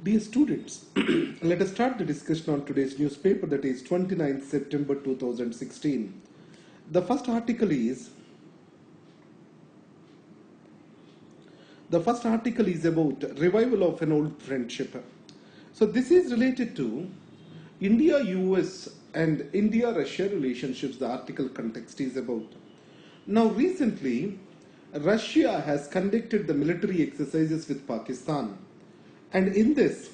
Dear students, let us start the discussion on today's newspaper, that is 29th September 2016. The first article is about revival of an old friendship. So this is related to India-US and India-Russia relationships. The article context is about. Now recently, Russia has conducted the military exercises with Pakistan. And in this,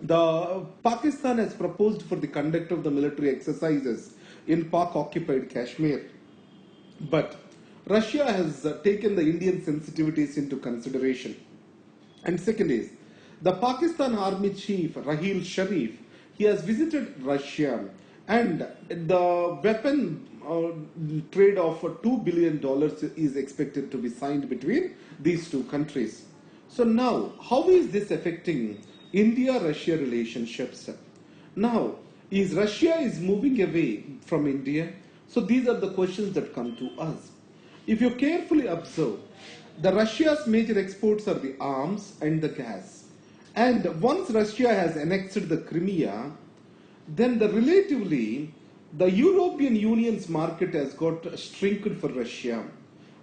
the Pakistan has proposed for the conduct of the military exercises in Pak-occupied Kashmir. But Russia has taken the Indian sensitivities into consideration. And second is, the Pakistan Army Chief Raheel Sharif, he has visited Russia, and the weapon trade of $2 billion is expected to be signed between these two countries. So now, how is this affecting India-Russia relationships? Now, is Russia moving away from India? So these are the questions that come to us. If you carefully observe, the Russia's major exports are the arms and the gas. And once Russia has annexed the Crimea, then the European Union's market has got shrinked for Russia.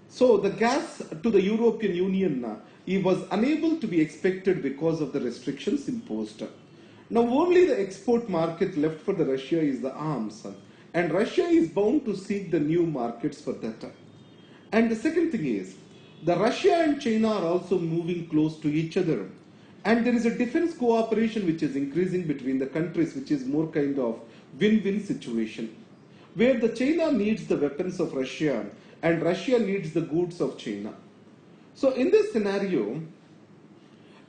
So the gas to the European Union it was unable to be expected because of the restrictions imposed. Now only the export market left for the Russia is the arms, and Russia is bound to seek the new markets for that. And the second thing is, the Russia and China are also moving close to each other, and there is a defense cooperation which is increasing between the countries, which is more kind of win-win situation, where the China needs the weapons of Russia and Russia needs the goods of China. So in this scenario,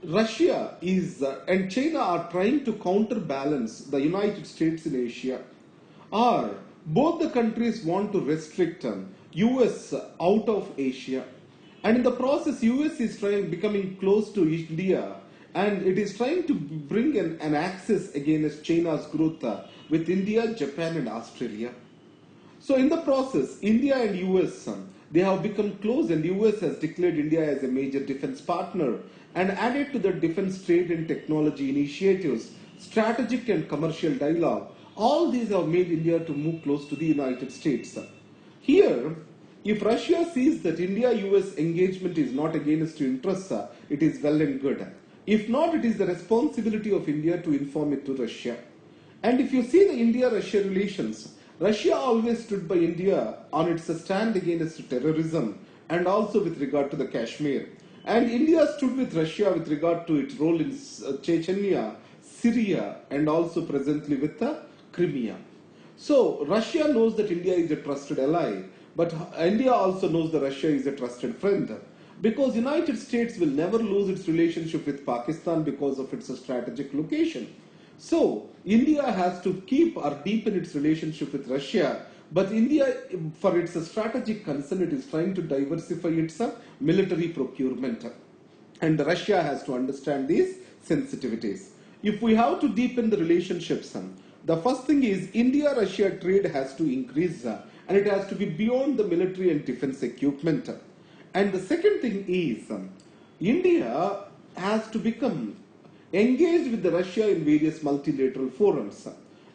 Russia and China are trying to counterbalance the United States in Asia, or both the countries want to restrict US out of Asia, and in the process US is becoming close to India, and it is trying to bring an axis against China's growth with India, Japan and Australia. So in the process, India and US, they have become close, and US has declared India as a major defense partner and added to the defense trade and technology initiatives, strategic and commercial dialogue. All these have made India to move close to the United States. Here, if Russia sees that India-US engagement is not against interests, it is well and good. If not, it is the responsibility of India to inform it to Russia. And if you see the India-Russia relations, Russia always stood by India on its stand against terrorism and also with regard to the Kashmir. And India stood with Russia with regard to its role in Chechnya, Syria and also presently with the Crimea. So Russia knows that India is a trusted ally, but India also knows that Russia is a trusted friend. Because United States will never lose its relationship with Pakistan because of its strategic location. So, India has to keep or deepen its relationship with Russia, but India, for its strategic concern, it is trying to diversify its military procurement. And Russia has to understand these sensitivities. If we have to deepen the relationships, the first thing is India-Russia trade has to increase, and it has to be beyond the military and defense equipment. And the second thing is, India has to become engaged with the Russia in various multilateral forums.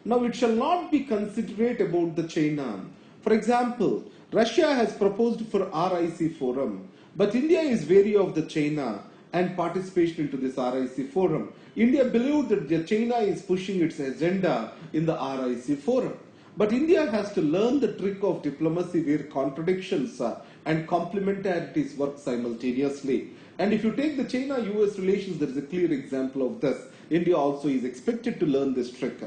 Now it shall not be considerate about the China. For example, Russia has proposed for RIC forum, but India is wary of the China and participation into this RIC forum. India believes that China is pushing its agenda in the RIC forum. But India has to learn the trick of diplomacy where contradictions and complementarities work simultaneously. And if you take the China-US relations, there is a clear example of this. India also is expected to learn this trick.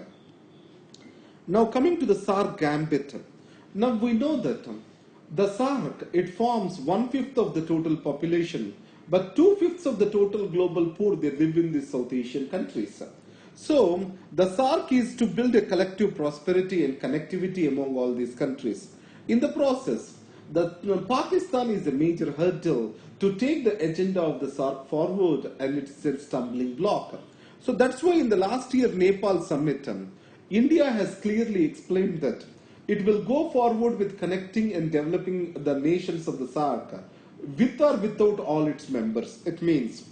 Now coming to the SAARC gambit. Now we know that the SAARC, it forms 1/5 of the total population, but 2/5 of the total global poor, they live in the South Asian countries. So the SAARC is to build a collective prosperity and connectivity among all these countries. In the process, Pakistan is a major hurdle to take the agenda of the SAARC forward, and it's a stumbling block. So that's why in the last year Nepal summit, India has clearly explained that it will go forward with connecting and developing the nations of the SAARC with or without all its members. It means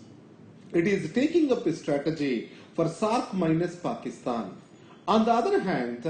it is taking up a strategy for SARC minus Pakistan. On the other hand,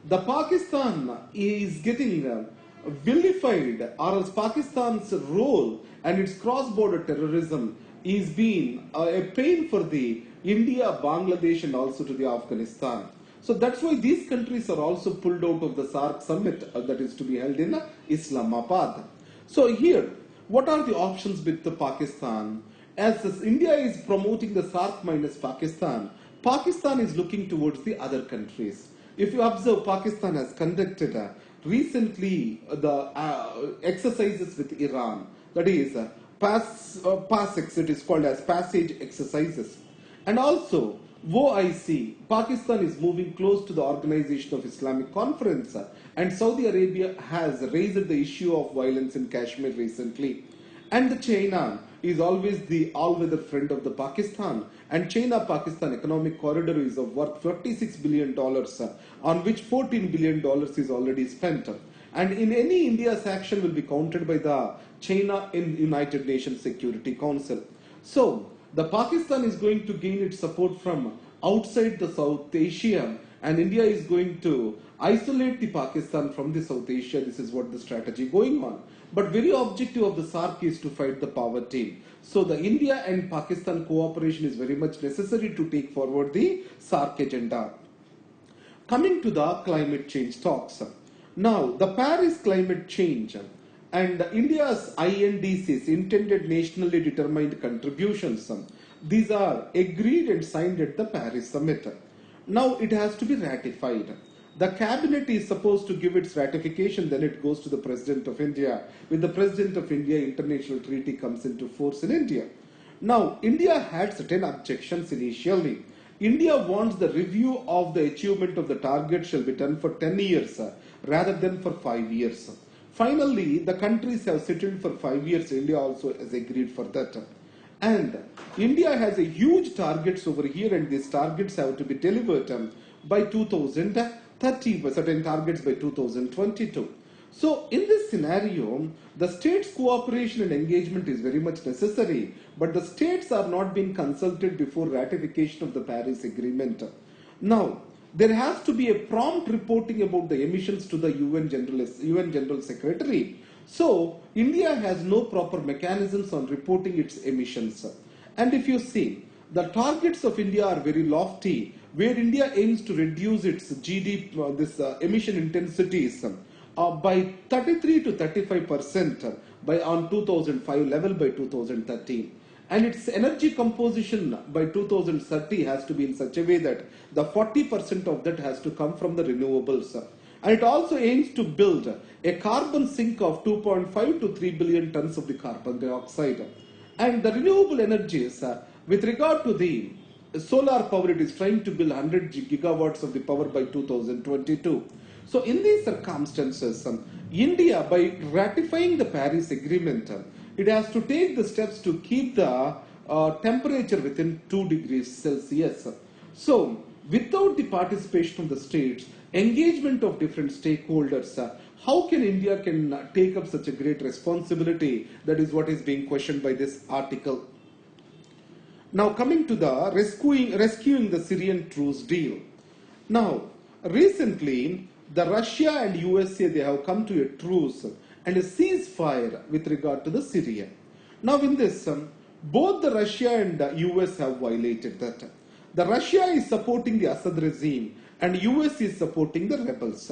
the Pakistan is getting vilified, or else Pakistan's role and its cross-border terrorism is being a pain for the India, Bangladesh, and also to the Afghanistan. So that's why these countries are also pulled out of the SARC summit that is to be held in Islamabad. So here, what are the options with the Pakistan? As India is promoting the SARC minus Pakistan, Pakistan is looking towards the other countries. If you observe, Pakistan has conducted recently the exercises with Iran, that is PASEX, it is called as passage exercises. And also, OIC, Pakistan is moving close to the Organization of Islamic Conference, and Saudi Arabia has raised the issue of violence in Kashmir recently. And China is always the all-weather friend of the Pakistan, and China-Pakistan economic corridor is of worth $46 billion, on which $14 billion is already spent. And in any India's action will be counted by the China in United Nations Security Council. So, the Pakistan is going to gain its support from outside the South Asia, and India is going to isolate the Pakistan from the South Asia. This is what the strategy going on. But very objective of the SARC is to fight the poverty. So the India and Pakistan cooperation is very much necessary to take forward the SARC agenda. Coming to the climate change talks. Now, the Paris climate change and India's INDCs, intended nationally determined contributions, these are agreed and signed at the Paris summit. Now it has to be ratified. The cabinet is supposed to give its ratification, then it goes to the President of India. With the President of India, international treaty comes into force in India. Now, India had certain objections initially. India wants the review of the achievement of the target shall be done for 10 years rather than for 5 years. Finally, the countries have settled for 5 years. India also has agreed for that. And India has a huge targets over here, and these targets have to be delivered by 2030, certain targets by 2022. So in this scenario, the states' cooperation and engagement is very much necessary, but the states are not being consulted before ratification of the Paris Agreement. Now, there has to be a prompt reporting about the emissions to the UN General Secretary. So, India has no proper mechanisms on reporting its emissions. And if you see, the targets of India are very lofty, where India aims to reduce its emission intensities by 33 to 35% on 2005 level by 2013. And its energy composition by 2030 has to be in such a way that the 40% of that has to come from the renewables. And it also aims to build a carbon sink of 2.5 to 3 billion tons of the carbon dioxide. And the renewable energies, with regard to the solar power, it is trying to build 100 gigawatts of the power by 2022. So in these circumstances, India, by ratifying the Paris Agreement, it has to take the steps to keep the temperature within 2 degrees Celsius. So, without the participation of the states, engagement of different stakeholders, how can India take up such a great responsibility? That is what is being questioned by this article. Now, coming to the rescuing the Syrian truce deal. Now, recently, the Russia and USA, they have come to a truce and a ceasefire with regard to the Syria. Now in this, both the Russia and the US have violated that. The Russia is supporting the Assad regime and US is supporting the rebels.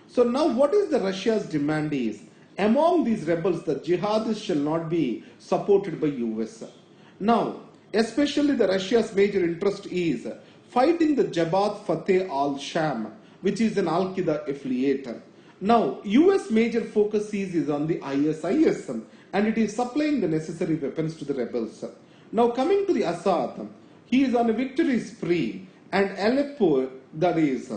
So now what is the Russia's demand is, among these rebels, the jihadists shall not be supported by US. Now, especially the Russia's major interest is fighting the Jabhat Fateh al-Sham, which is an Al-Qaeda affiliate. Now, US major focus is on the ISIS, and it is supplying the necessary weapons to the rebels. Now, coming to the Assad, he is on a victory spree, and Aleppo, that is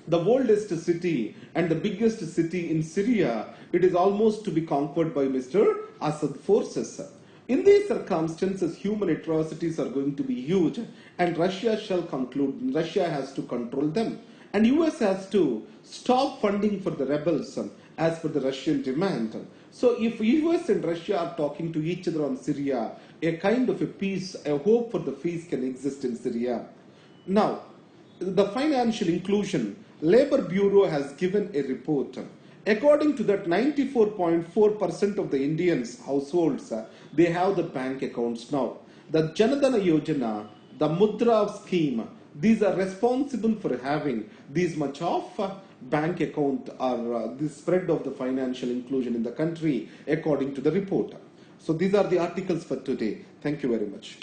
the oldest city and the biggest city in Syria, it is almost to be conquered by Mr. Assad forces. In these circumstances, human atrocities are going to be huge, and Russia has to control them. And US has to stop funding for the rebels as per the Russian demand. So if US and Russia are talking to each other on Syria, a kind of a peace, a hope for the peace can exist in Syria. Now, the financial inclusion, Labor Bureau has given a report. According to that, 94.4% of the Indians households, they have the bank accounts now. The Janadana Yojana, the Mudra scheme, these are responsible for having this much of bank account or the spread of the financial inclusion in the country according to the report. So these are the articles for today. Thank you very much.